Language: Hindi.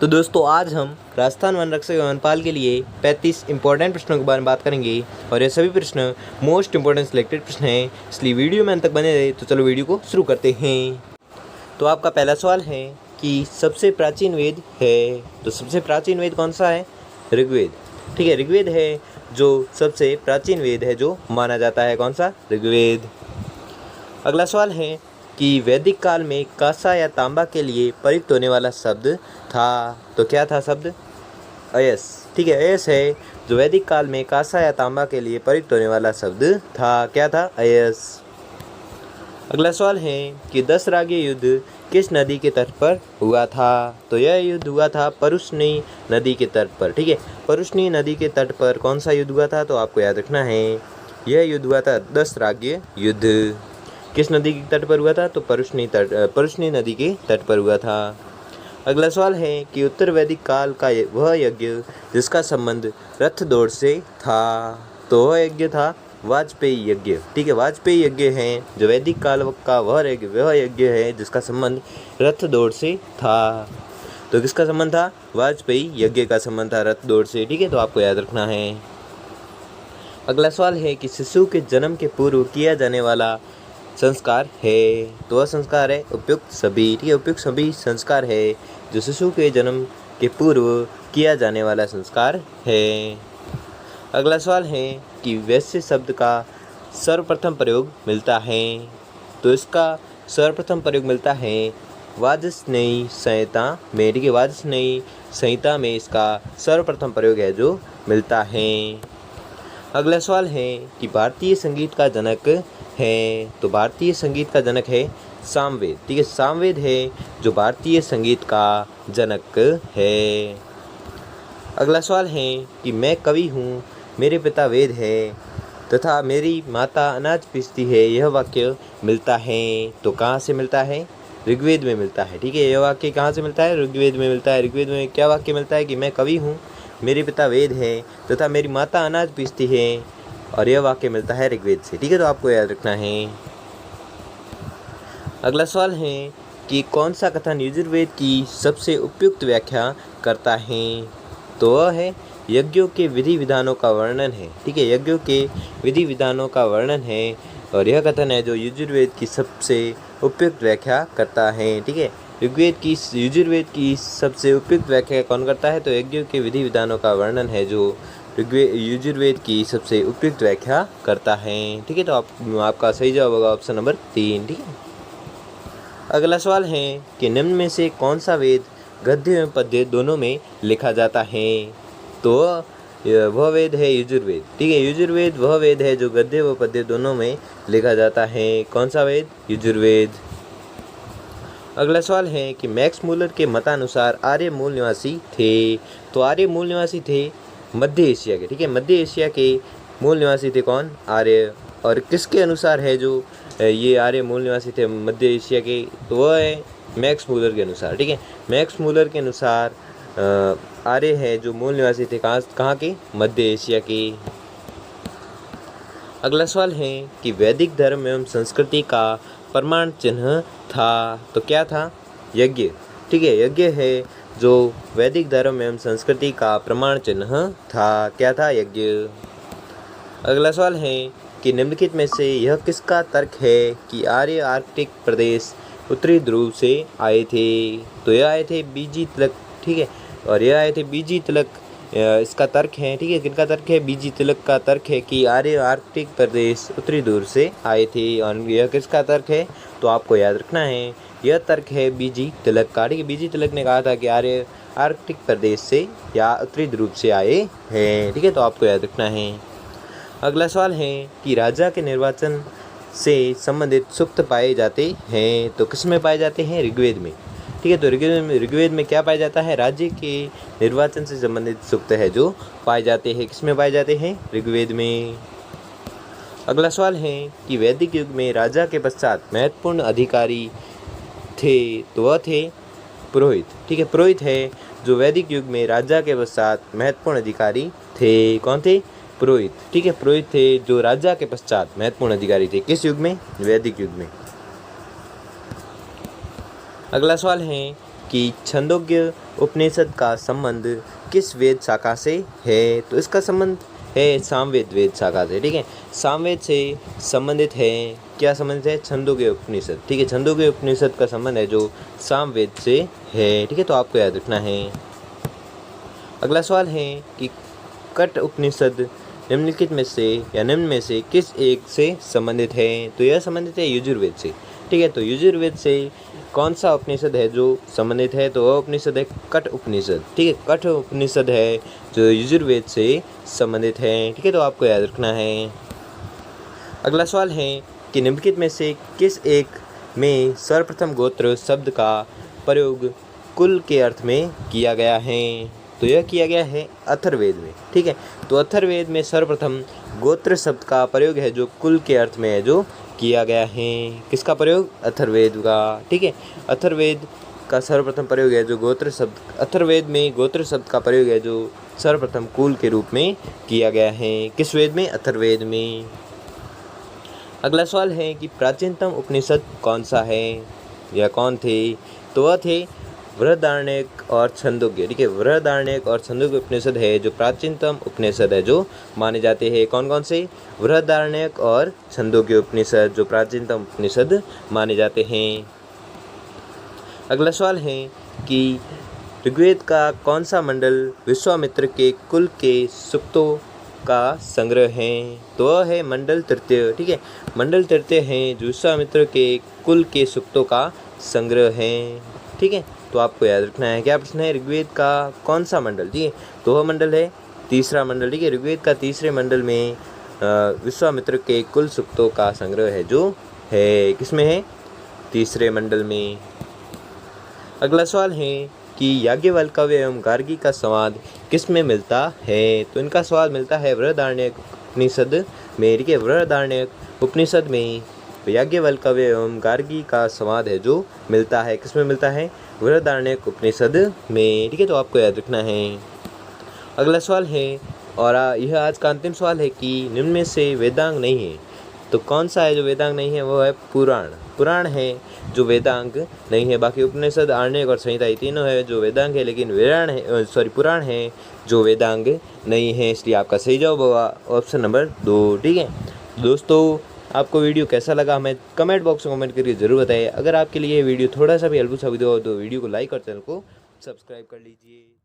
तो दोस्तों आज हम राजस्थान वन रक्षक वनपाल के लिए 35 इंपॉर्टेंट प्रश्नों के बारे में बात करेंगे और ये सभी प्रश्न मोस्ट इंपॉर्टेंट सिलेक्टेड प्रश्न हैं, इसलिए वीडियो में अंत तक बने रहे। तो चलो वीडियो को शुरू करते हैं। तो आपका पहला सवाल है कि सबसे प्राचीन वेद है, तो सबसे प्राचीन वेद कौन सा है? ऋग्वेद। ठीक है, ऋग्वेद है जो सबसे प्राचीन वेद है जो माना जाता है। कौन सा? ऋग्वेद। अगला सवाल है कि वैदिक काल में कांसा या तांबा के लिए प्रयुक्त होने वाला शब्द था, तो क्या था शब्द? अयस। ठीक है, अयस है जो वैदिक काल में कांसा या तांबा के लिए प्रयुक्त होने वाला शब्द था। क्या था? अयस। अगला सवाल है कि 10 रागीय युद्ध किस नदी के तट पर हुआ था, तो यह युद्ध हुआ था परुष्णी नदी के तट पर। ठीक है, परुष्णी नदी के तट पर कौन सा युद्ध हुआ था? तो आपको याद रखना है यह युद्ध हुआ था 10 रागीय युद्ध। किस नदी के तट पर हुआ था? तो परुष्णी नदी के तट पर हुआ था। अगला सवाल है कि उत्तर वैदिक काल का वह यज्ञ जिसका संबंध रथ दौड़ से था, तो वह यज्ञ था वाजपेयी यज्ञ। ठीक है, वाजपेयी यज्ञ है जो वैदिक काल का वह यज्ञ है जिसका संबंध रथ दौड़ से था। तो किसका संबंध था? वाजपेयी यज्ञ का संबंध था रथ दौड़ से। ठीक है, तो आपको याद रखना है। अगला सवाल है कि शिशु के जन्म के पूर्व किया जाने वाला संस्कार है, तो वह संस्कार है उपयुक्त सभी। ठीक है, उपयुक्त सभी संस्कार है जो शिशु के जन्म के पूर्व किया जाने वाला संस्कार है। अगला सवाल है कि वैश्य शब्द का सर्वप्रथम प्रयोग मिलता है, तो इसका सर्वप्रथम प्रयोग मिलता है वाजस्नेयी संहिता में। ठीक है, वाजस्नेयी संहिता में इसका सर्वप्रथम प्रयोग है जो मिलता है। अगला सवाल है कि भारतीय संगीत का जनक है, तो भारतीय संगीत का जनक है सामवेद। ठीक है, सामवेद है जो भारतीय संगीत का जनक है। अगला सवाल है कि मैं कवि हूँ, मेरे पिता वेद है तथा मेरी माता अनाज पीसती है, यह वाक्य मिलता है, तो कहाँ से मिलता है? ऋग्वेद में मिलता है। ठीक है, यह वाक्य कहाँ से मिलता है? ऋग्वेद में मिलता है। ऋग्वेद में क्या वाक्य मिलता है कि मैं कवि हूँ, मेरे पिता वेद है तथा मेरी माता अनाज पीसती है, और यह वाक्य मिलता है ऋग्वेद से। ठीक है, तो आपको याद रखना है। अगला सवाल है कि कौन सा कथन यजुर्वेद की सबसे उपयुक्त व्याख्या करता है, तो वह है यज्ञों के विधि विधानों का वर्णन है। ठीक है, यज्ञों के विधि विधानों का वर्णन है, और यह कथन है जो यजुर्वेद की सबसे उपयुक्त व्याख्या करता है। ठीक है, यजुर्वेद की सबसे उपयुक्त व्याख्या कौन करता है? तो यज्ञों के विधि विधानों का वर्णन है जो यजुर्वेद की सबसे उपयुक्त व्याख्या करता है। ठीक है, तो आपका सही जवाब होगा ऑप्शन नंबर 3। ठीक है, अगला सवाल है कि निम्न में से कौन सा वेद गद्य एवं पद्य दोनों में लिखा जाता है, तो वह वेद है यजुर्वेद। ठीक है, यजुर्वेद वह वेद है जो गद्य व पद्य दोनों में लिखा जाता है। कौन सा वेद? यजुर्वेद। अगला सवाल है कि मैक्स मूलर के मतानुसार आर्य मूल निवासी थे, तो आर्य मूल निवासी थे मध्य एशिया के। ठीक है, मध्य एशिया के मूल निवासी थे कौन? आर्य। और किसके अनुसार है जो ये आर्य मूल निवासी थे मध्य एशिया के? तो वह है मैक्स मूलर के अनुसार। ठीक है, मैक्स मूलर के अनुसार आर्य है जो मूल निवासी थे कहाँ के? मध्य एशिया के। अगला सवाल है कि वैदिक धर्म एवं संस्कृति का प्रमाण चिन्ह था, तो क्या था? यज्ञ। ठीक है, यज्ञ है जो वैदिक धर्म एवं संस्कृति का प्रमाण चिन्ह था। क्या था? यज्ञ। अगला सवाल है कि निम्नलिखित में से यह किसका तर्क है कि आर्य आर्कटिक प्रदेश उत्तरी ध्रुव से आए थे, तो यह आए थे बीजी तिलक। ठीक है, और यह आए थे बीजी तिलक, इसका तर्क है। ठीक है, किनका तर्क है? बीजी तिलक का तर्क है कि आर्य आर्कटिक प्रदेश उत्तरी ध्रुव से आए थे। और यह किसका तर्क है? तो आपको याद रखना है यह तर्क है बीजी तिलक का। ठीक है, बीजी तिलक ने कहा था कि आर्य आर्कटिक प्रदेश से या उत्तरी ध्रुव से आए हैं। ठीक है, तो आपको याद रखना है। अगला सवाल है कि राजा के निर्वाचन से संबंधित सूक्त पाए जाते हैं, तो किस में पाए जाते हैं? ऋग्वेद में। ठीक है, तो ऋग्वेद में क्या पाया जाता है? राज्य के निर्वाचन से संबंधित सूक्त है जो पाए जाते हैं। किस में पाए जाते हैं? ऋग्वेद में। अगला सवाल है कि वैदिक युग में राजा के पश्चात महत्वपूर्ण अधिकारी थे, तो वह थे पुरोहित। ठीक है, पुरोहित है जो वैदिक युग में राजा के पश्चात महत्वपूर्ण अधिकारी थे। कौन थे? पुरोहित। ठीक है, पुरोहित थे जो राजा के पश्चात महत्वपूर्ण अधिकारी थे। किस युग में? वैदिक युग में। अगला सवाल है कि छंदोग्य उपनिषद का संबंध किस वेद शाखा से है? तो इसका संबंध है सामवेद वेद शाखा से। ठीक है, सामवेद से संबंधित है। क्या संबंधित है? छंदोग्य उपनिषद। ठीक है, छंदोग्य उपनिषद का संबंध है जो सामवेद से है। ठीक है, तो आपको याद रखना है। अगला सवाल है कि कट उपनिषद निम्नलिखित में से या निम्न में से किस एक से संबंधित है? तो यह संबंधित है यजुर्वेद से। ठीक है, तो यजुर्वेद से कौन सा उपनिषद है जो संबंधित है? तो वह उपनिषद है कट उपनिषद। ठीक है, कट उपनिषद है जो यजुर्वेद से संबंधित है। ठीक है, तो आपको याद रखना है। अगला सवाल है कि निम्नलिखित में से किस एक में सर्वप्रथम गोत्र शब्द का प्रयोग कुल के अर्थ में किया गया है? तो यह किया गया है अथर्ववेद में। ठीक है, तो अथर्ववेद में सर्वप्रथम गोत्र शब्द का प्रयोग है जो कुल के अर्थ में है जो किया गया है। किसका प्रयोग? अथर्ववेद का। ठीक है, अथर्ववेद का सर्वप्रथम प्रयोग है जो गोत्र शब्द, अथर्ववेद में गोत्र शब्द का प्रयोग है जो सर्वप्रथम कुल के रूप में किया गया है। किस वेद में? अथर्ववेद में। अगला सवाल है कि प्राचीनतम उपनिषद कौन सा है या कौन थे? तो वह थे बृहदारण्यक और छंदोग्य। ठीक है, बृहदारण्यक और छंदोग्य उपनिषद है जो प्राचीनतम उपनिषद है जो माने जाते हैं। कौन कौन से? बृहदारण्यक और छंदोग्य उपनिषद जो प्राचीनतम उपनिषद माने जाते हैं। अगला सवाल है कि ऋग्वेद का कौन सा मंडल विश्वामित्र के कुल के सूक्तों का संग्रह है? तो वह है मंडल तृतीय। ठीक है, मंडल तृतीय है जो विश्वामित्र के कुल के सूक्तों का संग्रह है। ठीक है, तो आपको याद रखना है। क्या प्रश्न है? ऋग्वेद का कौन सा मंडल? ठीक है, तो वह मंडल है तीसरा मंडल। ठीक है, ऋग्वेद का तीसरे मंडल में विश्वामित्र के कुल सूक्तों का संग्रह है जो है किसमें है? तीसरे मंडल में। अगला सवाल है कि याज्ञवल्क्य एवं गार्गी का संवाद किस में मिलता है? तो इनका संवाद मिलता है बृहदारण्यक उपनिषद में। ठीक है, बृहदारण्यक उपनिषद में याज्ञवल्क्य एवं गार्गी का संवाद है जो मिलता है। किस में मिलता है? बृहदारण्यक उपनिषद में। ठीक है, तो आपको याद रखना है। अगला सवाल है और यह आज का अंतिम सवाल है कि निम्न में से वेदांग नहीं है। तो कौन सा है जो वेदांग नहीं है? वो है पुराण। पुराण है जो वेदांग नहीं है। बाकी उपनिषद, आरण्यक और संहिता ये तीनों है जो वेदांग है, लेकिन पुराण है जो वेदांग नहीं है। इसलिए आपका सही जवाब होगा ऑप्शन नंबर 2। ठीक है दोस्तों, आपको वीडियो कैसा लगा हमें कमेंट बॉक्स में कमेंट करके ज़रूर बताइए। अगर आपके लिए ये वीडियो थोड़ा सा भी हेल्पफुल साबित हो तो वीडियो को लाइक और चैनल को सब्सक्राइब कर लीजिए।